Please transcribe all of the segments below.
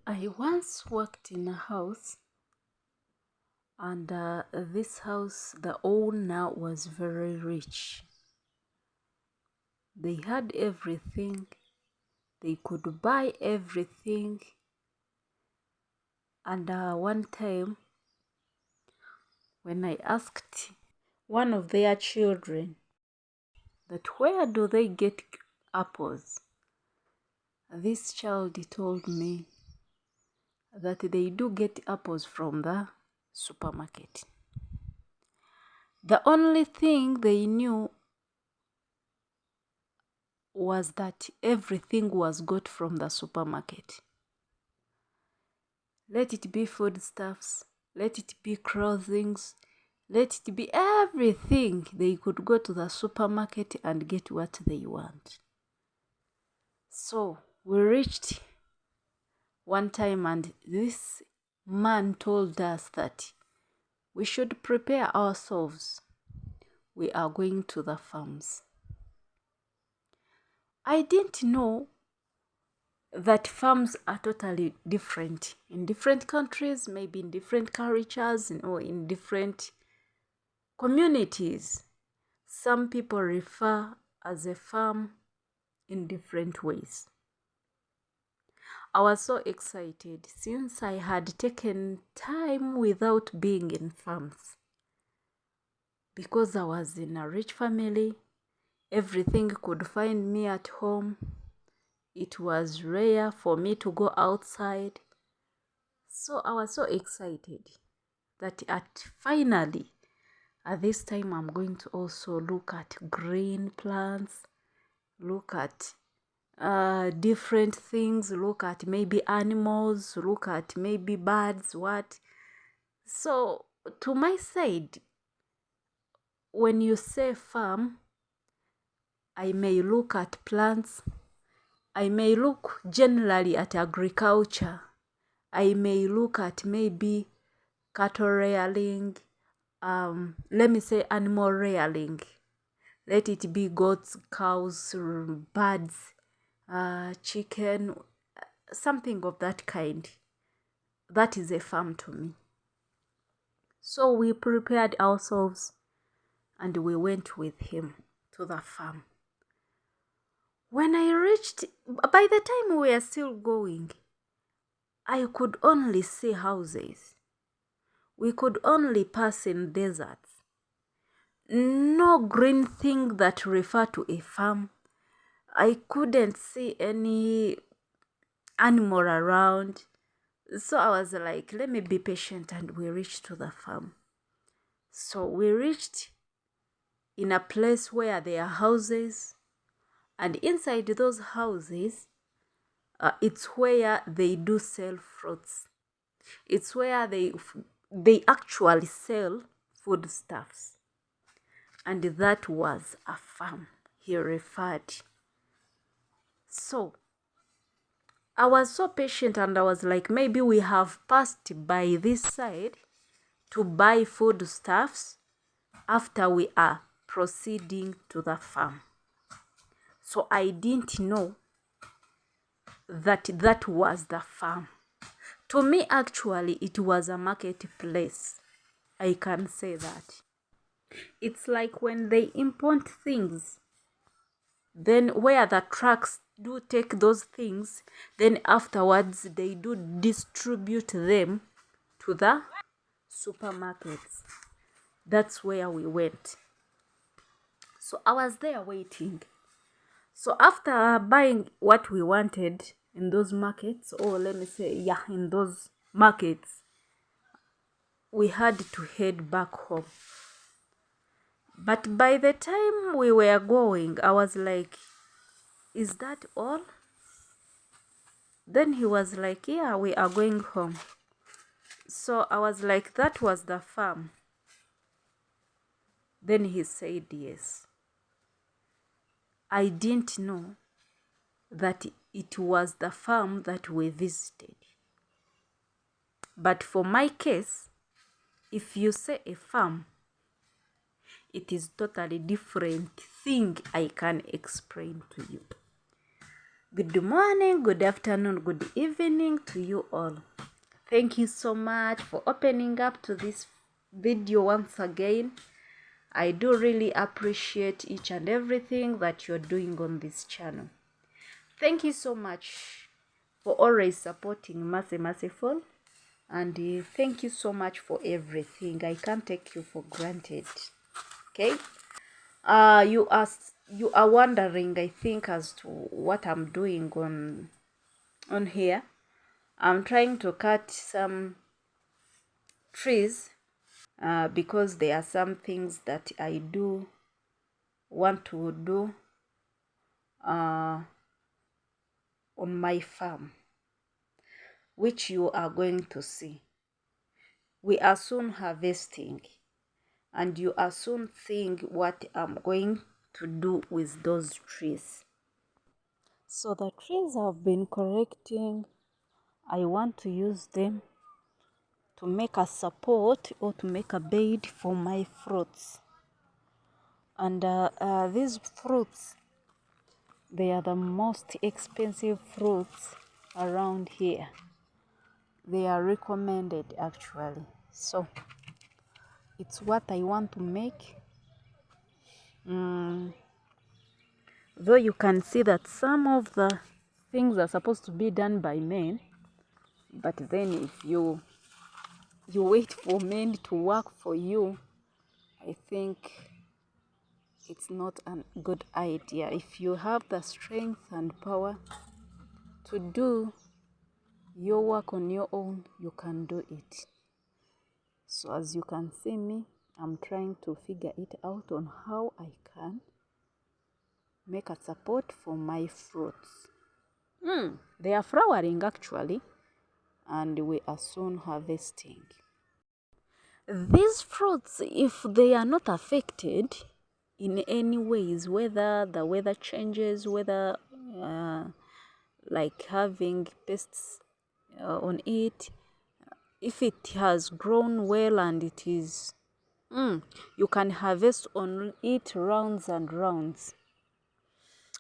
I once worked in a house, and this house, the owner was very rich. They had everything, they could buy everything. And one time, when I asked one of their children that where do they get apples, this child told me that they do get apples from the supermarket. The only thing they knew was that everything was got from the supermarket. Let it be foodstuffs, let it be clothing, let it be everything. They could go to the supermarket and get what they want. So we reached one time, and this man told us that we should prepare ourselves. We are going to the farms. I didn't know that farms are totally different in different countries, maybe in different cultures, or in different communities. Some people refer as a farm in different ways. I was so excited since I had taken time without being in farms. Because I was in a rich family, everything could find me at home. It was rare for me to go outside. So I was so excited that finally, at this time, I'm going to also look at green plants, look at different things, look at maybe animals, look at maybe birds, what. So to my side, when you say farm, I may look at plants, I may look generally at agriculture, I may look at maybe cattle rearing, let me say animal rearing. Let it be goats, cows, birds, chicken, something of that kind. That is a farm to me. So we prepared ourselves and we went with him to the farm. When I reached, by the time we were still going, I could only see houses. We could only pass in deserts. No green thing that refer to a farm. I couldn't see any animal around. So I was like, let me be patient, and we reached to the farm. So we reached in a place where there are houses, and inside those houses, it's where they do sell fruits. It's where they actually sell foodstuffs. And that was a farm he referred. So I was so patient, and I was like, maybe we have passed by this side to buy foodstuffs after we are proceeding to the farm. So I didn't know that that was the farm. To me, actually, it was a marketplace. I can say that. It's like when they import things, then where the trucks do take those things, then afterwards they do distribute them to the supermarkets. That's where we went. So I was there waiting. So after buying what we wanted in those markets, or let me say, yeah, in those markets, we had to head back home. But by the time we were going, I was like, is that all? Then he was like, yeah, we are going home. So I was like, that was the farm. Then he said yes. I didn't know that it was the farm that we visited. But for my case, if you say a farm, it is totally different thing I can explain to you. Good morning, good afternoon, good evening to you all. Thank you so much for opening up to this video once again. I do really appreciate each and everything that you're doing on this channel. Thank you so much for always supporting Mercy Merciful, and thank you so much for everything. I can't take you for granted. Okay, you are wondering, I think, as to what I'm doing on here. I'm trying to cut some trees because there are some things that I do want to do on my farm, which you are going to see. We are soon harvesting, and you are soon seeing what I'm going to do with those trees. So the trees I've been collecting, I want to use them to make a support or to make a bed for my fruits. And these fruits, they are the most expensive fruits around here. They are recommended actually. So it's what I want to make. Though you can see that some of the things are supposed to be done by men, but then if you wait for men to work for you, I think it's not a good idea. If you have the strength and power to do your work on your own, you can do it. So as you can see me, I'm trying to figure it out on how I can make a support for my fruits. They are flowering actually, and we are soon harvesting. These fruits, if they are not affected in any ways, whether the weather changes, whether like having pests on it, if it has grown well and it is, you can harvest on it rounds and rounds.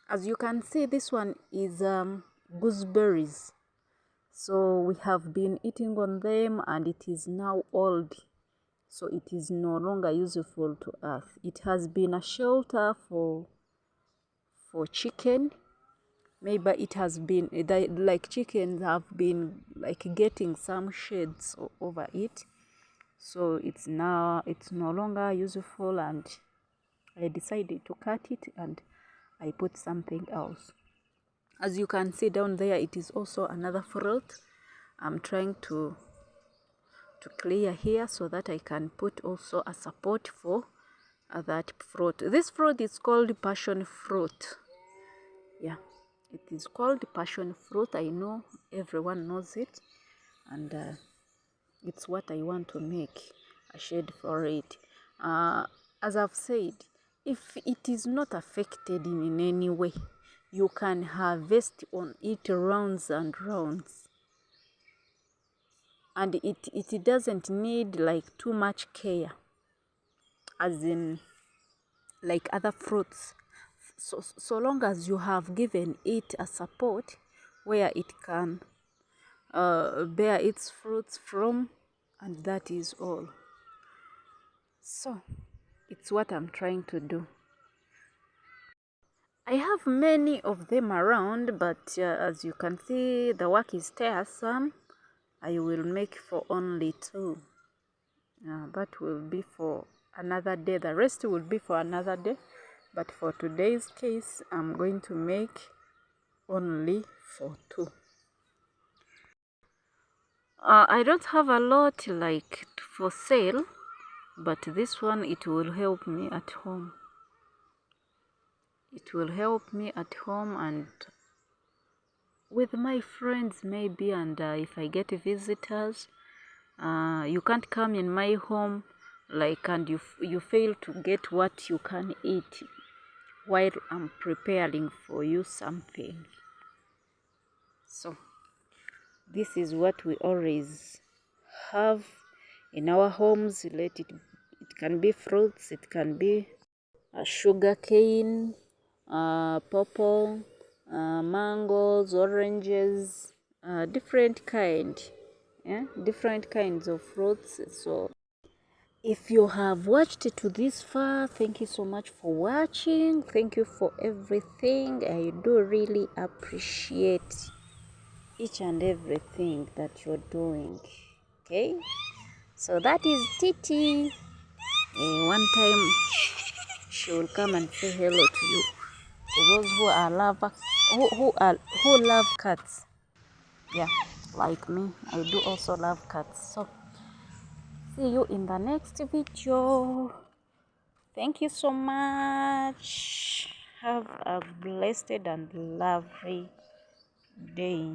As you can see, this one is gooseberries. So we have been eating on them and it is now old. So it is no longer useful to us. It has been a shelter for chicken. Maybe it has been like chickens have been like getting some shades over it. So it's no longer useful, and I decided to cut it and I put something else. As you can see down there, it is also another fruit. I'm trying to clear here so that I can put also a support for that fruit. This fruit is called passion fruit. Yeah, it is called passion fruit. I know everyone knows it, and it's what I want to make a shade for it. As I've said, if it is not affected in any way, you can harvest on it rounds and rounds. And it doesn't need like too much care, as in like other fruits. So long as you have given it a support where it can bear its fruits from, and that is all. So it's what I'm trying to do. I have many of them around, but as you can see, the work is tiresome. I will make for only 2. That will be for another day. The rest will be for another day. But for today's case, I'm going to make only for 2. I don't have a lot like for sale, but this one, it will help me at home. It will help me at home and with my friends maybe, and if I get visitors, you can't come in my home like and you fail to get what you can eat while I'm preparing for you something. So this is what we always have in our homes. It can be fruits, it can be sugar cane, purple, mangoes, oranges, different kinds of fruits. So if you have watched it to this far, thank you so much for watching. Thank you for everything. I do really appreciate each and everything that you're doing. Okay, so that is Titi. One time she will come and say hello to you. To those who are who love cats. Yeah, like me, I do also love cats. So see you in the next video. Thank you so much. Have a blessed and lovely day.